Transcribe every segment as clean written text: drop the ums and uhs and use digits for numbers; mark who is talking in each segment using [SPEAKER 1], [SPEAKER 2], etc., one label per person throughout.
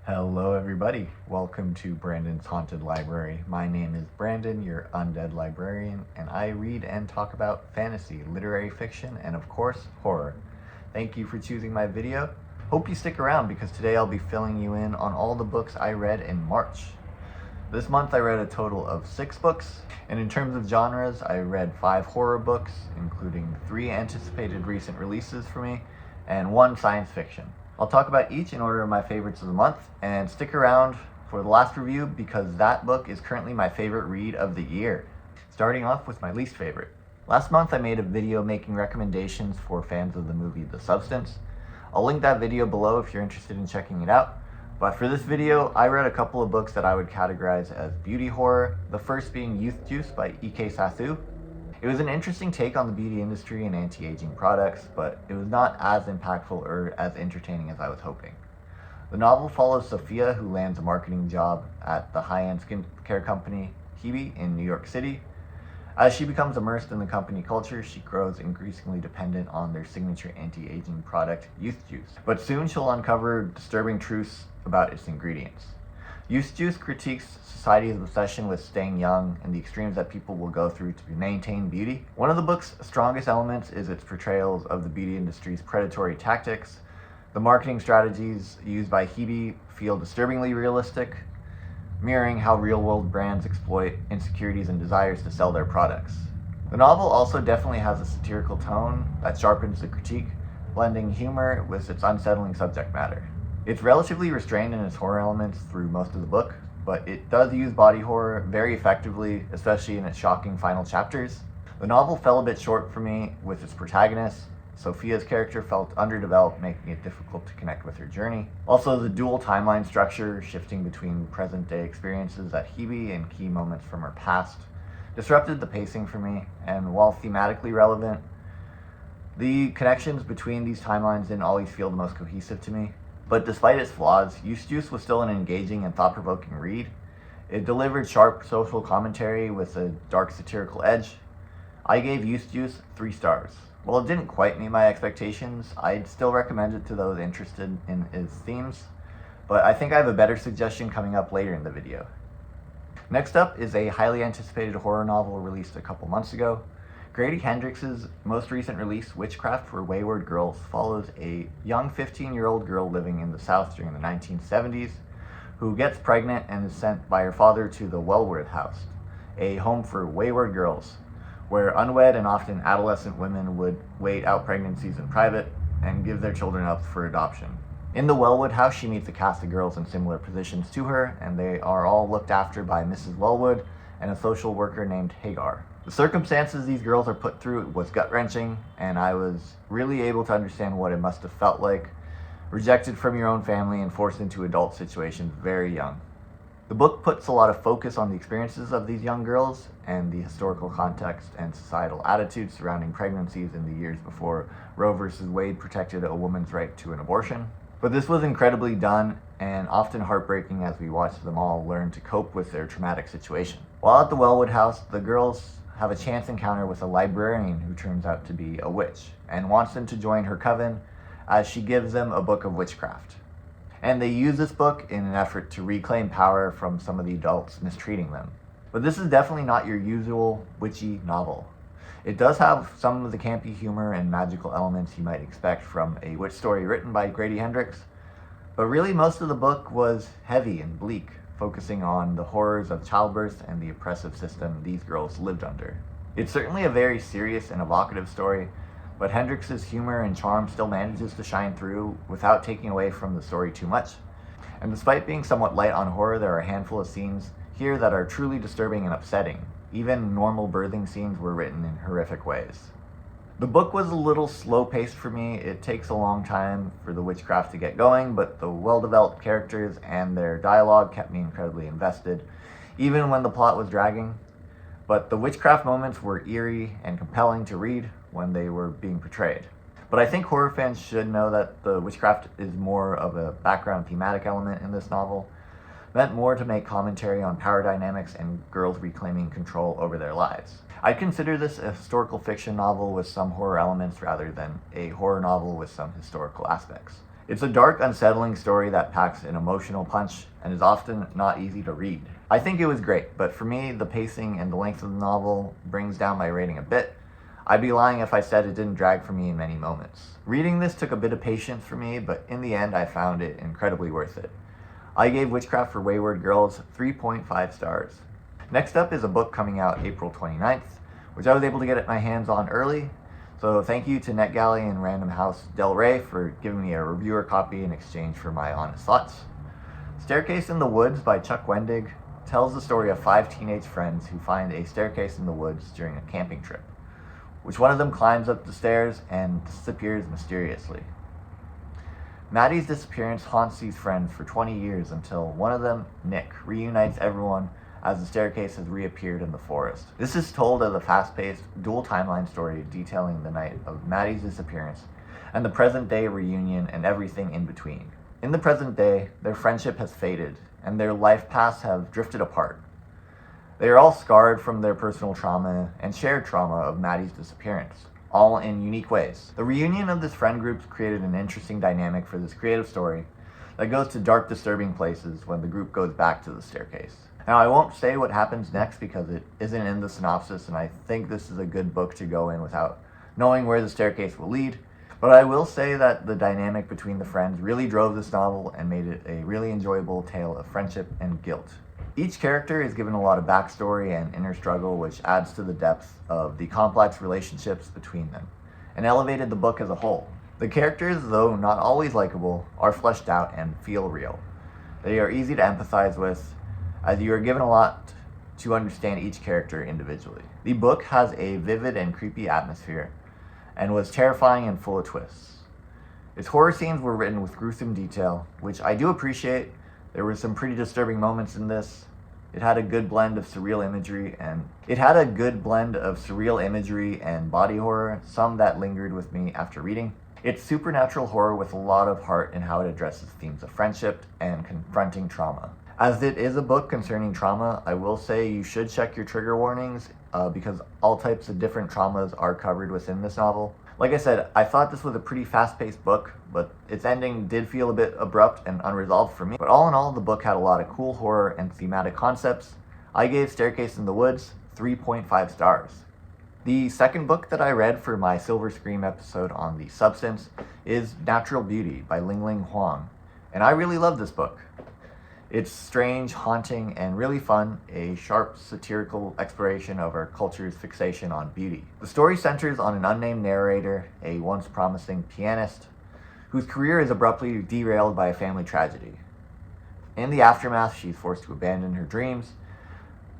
[SPEAKER 1] Hello everybody, welcome to Brandon's Haunted Library. My name is Brandon, your undead librarian, and I read and talk about fantasy, literary fiction, and of course, horror. Thank you for choosing my video. Hope you stick around because today I'll be filling you in on all the books I read in March. This month I read a total of 6 books, and in terms of genres, I read 5 horror books, including 3 anticipated recent releases for me, and 1 science fiction. I'll talk about each in order of my favorites of the month, and stick around for the last review because that book is currently my favorite read of the year. Starting off with my least favorite. Last month I made a video making recommendations for fans of the movie The Substance. I'll link that video below if you're interested in checking it out. But for this video, I read a couple of books that I would categorize as beauty horror, the first being Youth Juice by E.K. Sathu. It was an interesting take on the beauty industry and anti-aging products, but it was not as impactful or as entertaining as I was hoping. The novel follows Sophia, who lands a marketing job at the high-end skincare company Hebe in New York City. As she becomes immersed in the company culture, she grows increasingly dependent on their signature anti-aging product, Youth Juice. But soon she'll uncover disturbing truths about its ingredients. Youth Juice critiques society's obsession with staying young and the extremes that people will go through to maintain beauty. One of the book's strongest elements is its portrayals of the beauty industry's predatory tactics. The marketing strategies used by Hebe feel disturbingly realistic, mirroring how real-world brands exploit insecurities and desires to sell their products. The novel also definitely has a satirical tone that sharpens the critique, blending humor with its unsettling subject matter. It's relatively restrained in its horror elements through most of the book, but it does use body horror very effectively, especially in its shocking final chapters. The novel fell a bit short for me with its protagonist. Sophia's character felt underdeveloped, making it difficult to connect with her journey. Also, the dual timeline structure, shifting between present-day experiences at Hebe and key moments from her past, disrupted the pacing for me, and while thematically relevant, the connections between these timelines didn't always feel the most cohesive to me. But despite its flaws, Youth Juice was still an engaging and thought-provoking read. It delivered sharp social commentary with a dark satirical edge. I gave Youth Juice 3 stars. While it didn't quite meet my expectations, I'd still recommend it to those interested in its themes, but I think I have a better suggestion coming up later in the video. Next up is a highly anticipated horror novel released a couple months ago. Grady Hendrix's most recent release, Witchcraft for Wayward Girls, follows a young 15-year-old girl living in the South during the 1970s who gets pregnant and is sent by her father to the Wayward house, a home for wayward girls, where unwed and often adolescent women would wait out pregnancies in private and give their children up for adoption. In the Wellwood house, she meets a cast of girls in similar positions to her, and they are all looked after by Mrs. Wellwood and a social worker named Hagar. The circumstances these girls are put through was gut-wrenching, and I was really able to understand what it must have felt like, rejected from your own family and forced into adult situations very young. The book puts a lot of focus on the experiences of these young girls and the historical context and societal attitudes surrounding pregnancies in the years before Roe v. Wade protected a woman's right to an abortion. But this was incredibly done and often heartbreaking as we watched them all learn to cope with their traumatic situation. While at the Wellwood house, the girls have a chance encounter with a librarian who turns out to be a witch and wants them to join her coven as she gives them a book of witchcraft. And they use this book in an effort to reclaim power from some of the adults mistreating them. But this is definitely not your usual witchy novel. It does have some of the campy humor and magical elements you might expect from a witch story written by Grady Hendrix, but really most of the book was heavy and bleak, focusing on the horrors of childbirth and the oppressive system these girls lived under. It's certainly a very serious and evocative story, but Hendrix's humor and charm still manages to shine through without taking away from the story too much. And despite being somewhat light on horror, there are a handful of scenes here that are truly disturbing and upsetting. Even normal birthing scenes were written in horrific ways. The book was a little slow-paced for me. It takes a long time for the witchcraft to get going, but the well-developed characters and their dialogue kept me incredibly invested, even when the plot was dragging. But the witchcraft moments were eerie and compelling to read when they were being portrayed. But I think horror fans should know that the witchcraft is more of a background thematic element in this novel, meant more to make commentary on power dynamics and girls reclaiming control over their lives. I'd consider this a historical fiction novel with some horror elements rather than a horror novel with some historical aspects. It's a dark, unsettling story that packs an emotional punch and is often not easy to read. I think it was great, but for me, the pacing and the length of the novel brings down my rating a bit. I'd be lying if I said it didn't drag for me in many moments. Reading this took a bit of patience for me, but in the end I found it incredibly worth it. I gave Witchcraft for Wayward Girls 3.5 stars. Next up is a book coming out April 29th, which I was able to get my hands on early. So thank you to NetGalley and Random House Del Rey for giving me a reviewer copy in exchange for my honest thoughts. Staircase in the Woods by Chuck Wendig tells the story of 5 teenage friends who find a staircase in the woods during a camping trip, which one of them climbs up the stairs and disappears mysteriously. Maddie's disappearance haunts these friends for 20 years until one of them, Nick, reunites everyone as the staircase has reappeared in the forest. This is told as a fast-paced, dual timeline story detailing the night of Maddie's disappearance and the present-day reunion and everything in between. In the present day, their friendship has faded and their life paths have drifted apart. They are all scarred from their personal trauma and shared trauma of Maddie's disappearance, all in unique ways. The reunion of this friend group created an interesting dynamic for this creative story that goes to dark, disturbing places when the group goes back to the staircase. Now, I won't say what happens next because it isn't in the synopsis, and I think this is a good book to go in without knowing where the staircase will lead. But I will say that the dynamic between the friends really drove this novel and made it a really enjoyable tale of friendship and guilt. Each character is given a lot of backstory and inner struggle, which adds to the depth of the complex relationships between them, and elevated the book as a whole. The characters, though not always likable, are fleshed out and feel real. They are easy to empathize with, as you are given a lot to understand each character individually. The book has a vivid and creepy atmosphere, and was terrifying and full of twists. Its horror scenes were written with gruesome detail, which I do appreciate. There were some pretty disturbing moments in this. It had a good blend of surreal imagery and body horror, some that lingered with me after reading. It's supernatural horror with a lot of heart in how it addresses themes of friendship and confronting trauma. As it is a book concerning trauma, I will say you should check your trigger warnings because all types of different traumas are covered within this novel. Like I said, I thought this was a pretty fast-paced book, but its ending did feel a bit abrupt and unresolved for me. But all in all, the book had a lot of cool horror and thematic concepts. I gave Staircase in the Woods 3.5 stars. The second book that I read for my Silver Scream episode on The Substance is Natural Beauty by Ling Huang, and I really love this book. It's strange, haunting, and really fun, a sharp satirical exploration of our culture's fixation on beauty. The story centers on an unnamed narrator, a once promising pianist, whose career is abruptly derailed by a family tragedy. In the aftermath, she's forced to abandon her dreams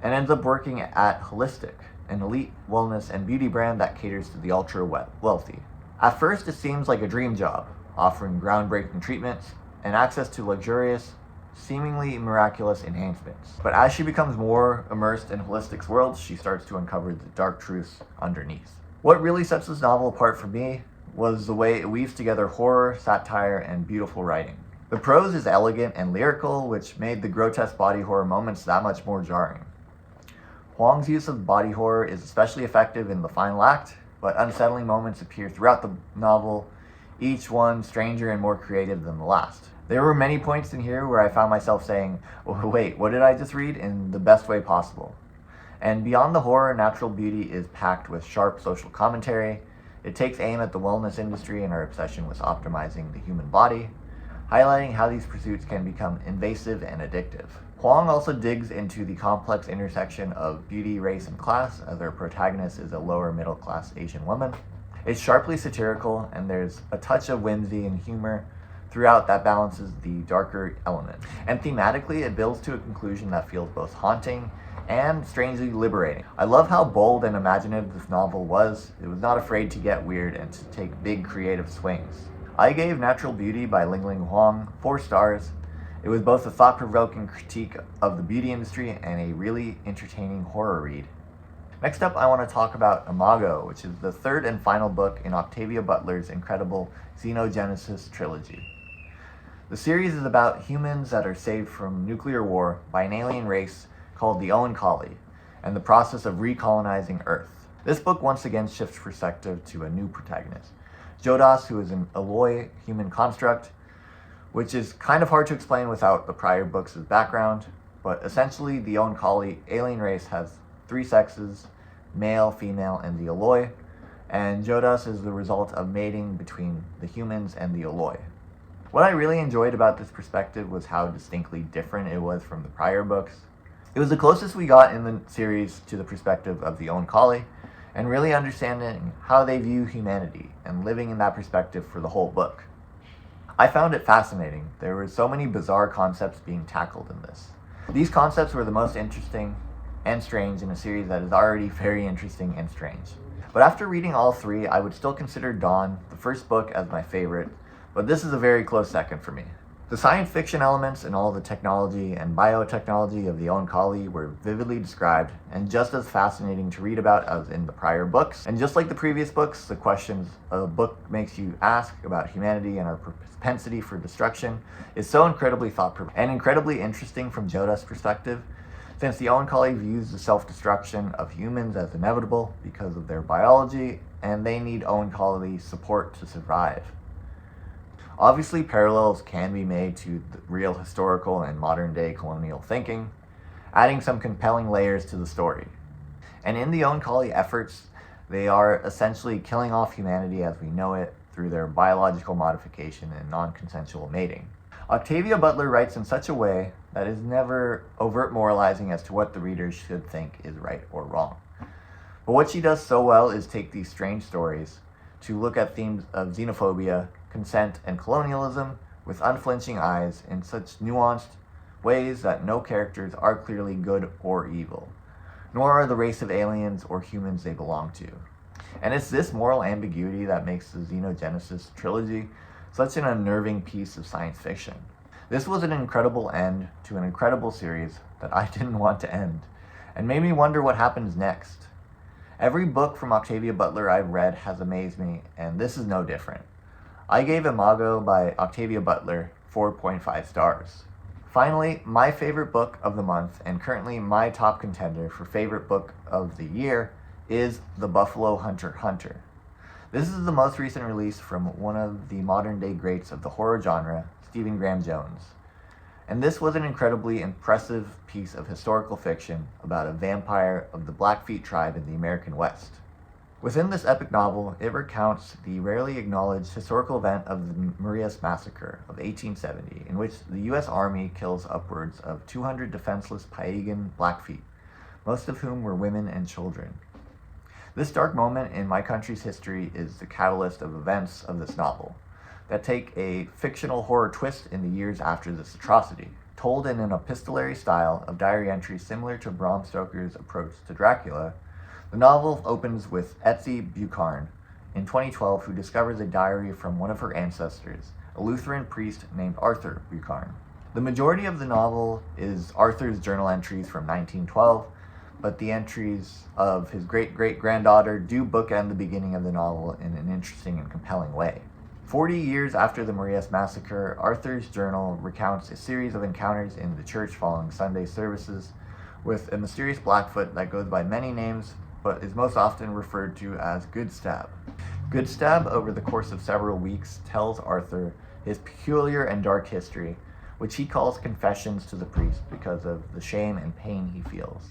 [SPEAKER 1] and ends up working at Holistic, an elite wellness and beauty brand that caters to the ultra-wealthy. At first, it seems like a dream job, offering groundbreaking treatments and access to luxurious, seemingly miraculous enhancements. But as she becomes more immersed in Holistic's world, she starts to uncover the dark truths underneath. What really sets this novel apart for me was the way it weaves together horror, satire, and beautiful writing. The prose is elegant and lyrical, which made the grotesque body horror moments that much more jarring. Huang's use of body horror is especially effective in the final act, but unsettling moments appear throughout the novel, each one stranger and more creative than the last. There were many points in here where I found myself saying, oh, wait, what did I just read? In the best way possible. And beyond the horror, Natural Beauty is packed with sharp social commentary. It takes aim at the wellness industry and our obsession with optimizing the human body, highlighting how these pursuits can become invasive and addictive. Huang also digs into the complex intersection of beauty, race, and class, as our protagonist is a lower middle-class Asian woman. It's sharply satirical, and there's a touch of whimsy and humor throughout that balances the darker elements. And thematically, it builds to a conclusion that feels both haunting and strangely liberating. I love how bold and imaginative this novel was. It was not afraid to get weird and to take big creative swings. I gave Natural Beauty by Ling Huang 4 stars. It was both a thought-provoking critique of the beauty industry and a really entertaining horror read. Next up, I want to talk about Imago, which is the third and final book in Octavia Butler's incredible Xenogenesis trilogy. The series is about humans that are saved from nuclear war by an alien race called the Oankali, and the process of recolonizing Earth. This book once again shifts perspective to a new protagonist, Jodas, who is an alloy human construct which is kind of hard to explain without the prior books as background, but essentially the Oankali alien race has three sexes, male, female, and the Eloi, and Jodas is the result of mating between the humans and the Eloi. What I really enjoyed about this perspective was how distinctly different it was from the prior books. It was the closest we got in the series to the perspective of the Oankali, and really understanding how they view humanity and living in that perspective for the whole book. I found it fascinating. There were so many bizarre concepts being tackled in this. These concepts were the most interesting and strange in a series that is already very interesting and strange. But after reading all three, I would still consider Dawn, the first book, as my favorite, but this is a very close second for me. The science fiction elements and all the technology and biotechnology of the Oankali were vividly described and just as fascinating to read about as in the prior books. And just like the previous books, the questions a book makes you ask about humanity and our propensity for destruction is so incredibly thought-provoking and incredibly interesting from Jodas' perspective, since the Oankali views the self-destruction of humans as inevitable because of their biology, and they need Oankali support to survive. Obviously, parallels can be made to the real historical and modern-day colonial thinking, adding some compelling layers to the story. And in the Oankali efforts, they are essentially killing off humanity as we know it through their biological modification and non-consensual mating. Octavia Butler writes in such a way that is never overt moralizing as to what the readers should think is right or wrong. But what she does so well is take these strange stories to look at themes of xenophobia, consent, and colonialism with unflinching eyes in such nuanced ways that no characters are clearly good or evil, nor are the race of aliens or humans they belong to. And it's this moral ambiguity that makes the Xenogenesis trilogy such an unnerving piece of science fiction. This was an incredible end to an incredible series that I didn't want to end, and made me wonder what happens next. Every book from Octavia Butler I've read has amazed me, and this is no different. I gave Imago by Octavia Butler 4.5 stars. Finally, my favorite book of the month, and currently my top contender for favorite book of the year, is The Buffalo Hunter Hunter. This is the most recent release from one of the modern-day greats of the horror genre, Stephen Graham Jones. And this was an incredibly impressive piece of historical fiction about a vampire of the Blackfeet tribe in the American West. Within this epic novel, it recounts the rarely acknowledged historical event of the Marias Massacre of 1870, in which the U.S. Army kills upwards of 200 defenseless Piegan Blackfeet, most of whom were women and children. This dark moment in my country's history is the catalyst of events of this novel, that take a fictional horror twist in the years after this atrocity. Told in an epistolary style of diary entries similar to Bram Stoker's approach to Dracula, the novel opens with Etsy Bucharn in 2012, who discovers a diary from one of her ancestors, a Lutheran priest named Arthur Bucharn. The majority of the novel is Arthur's journal entries from 1912, but the entries of his great-great-granddaughter do bookend the beginning of the novel in an interesting and compelling way. 40 years after the Marias Massacre, Arthur's journal recounts a series of encounters in the church following Sunday services with a mysterious Blackfoot that goes by many names, but is most often referred to as Good Stab. Good Stab, over the course of several weeks, tells Arthur his peculiar and dark history, which he calls confessions to the priest because of the shame and pain he feels.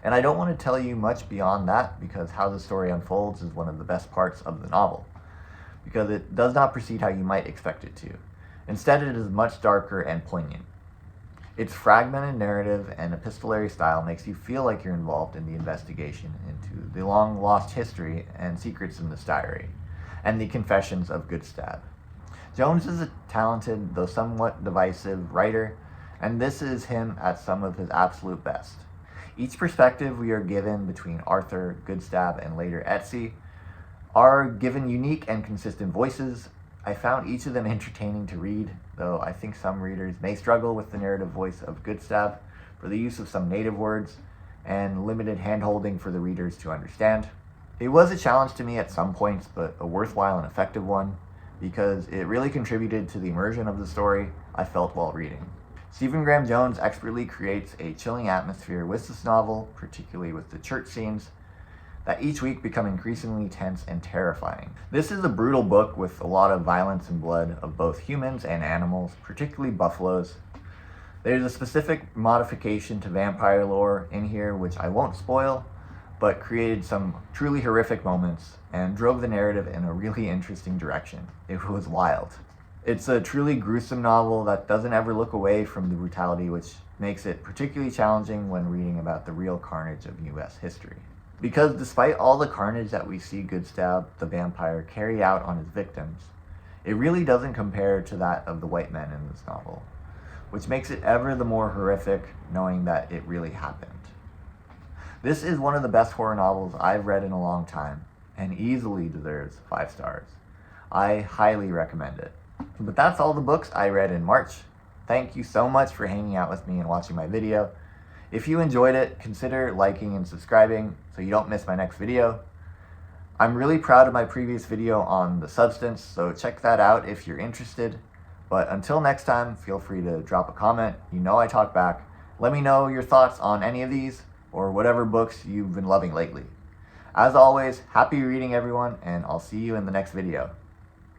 [SPEAKER 1] And I don't want to tell you much beyond that, because how the story unfolds is one of the best parts of the novel, because it does not proceed how you might expect it to. Instead, it is much darker and poignant. Its fragmented narrative and epistolary style makes you feel like you're involved in the investigation into the long-lost history and secrets in this diary, and the confessions of Good Stab. Jones is a talented, though somewhat divisive, writer, and this is him at some of his absolute best. Each perspective we are given between Arthur, Good Stab, and later Etsy are given unique and consistent voices. I found each of them entertaining to read, though I think some readers may struggle with the narrative voice of Good Stab for the use of some native words and limited hand-holding for the readers to understand. It was a challenge to me at some points, but a worthwhile and effective one, because it really contributed to the immersion of the story I felt while reading. Stephen Graham Jones expertly creates a chilling atmosphere with this novel, particularly with the church scenes, that each week become increasingly tense and terrifying. This is a brutal book with a lot of violence and blood of both humans and animals, particularly buffaloes. There's a specific modification to vampire lore in here which I won't spoil, but created some truly horrific moments and drove the narrative in a really interesting direction. It was wild. It's a truly gruesome novel that doesn't ever look away from the brutality, which makes it particularly challenging when reading about the real carnage of US history. Because despite all the carnage that we see Goodstab, the vampire, carry out on his victims, it really doesn't compare to that of the white men in this novel, which makes it ever the more horrific knowing that it really happened. This is one of the best horror novels I've read in a long time, and easily deserves 5 stars. I highly recommend it. But that's all the books I read in March. Thank you so much for hanging out with me and watching my video. If you enjoyed it, consider liking and subscribing so you don't miss my next video. I'm really proud of my previous video on the substance, so check that out if you're interested. But until next time, feel free to drop a comment. You know I talk back. Let me know your thoughts on any of these or whatever books you've been loving lately. As always, happy reading everyone, and I'll see you in the next video.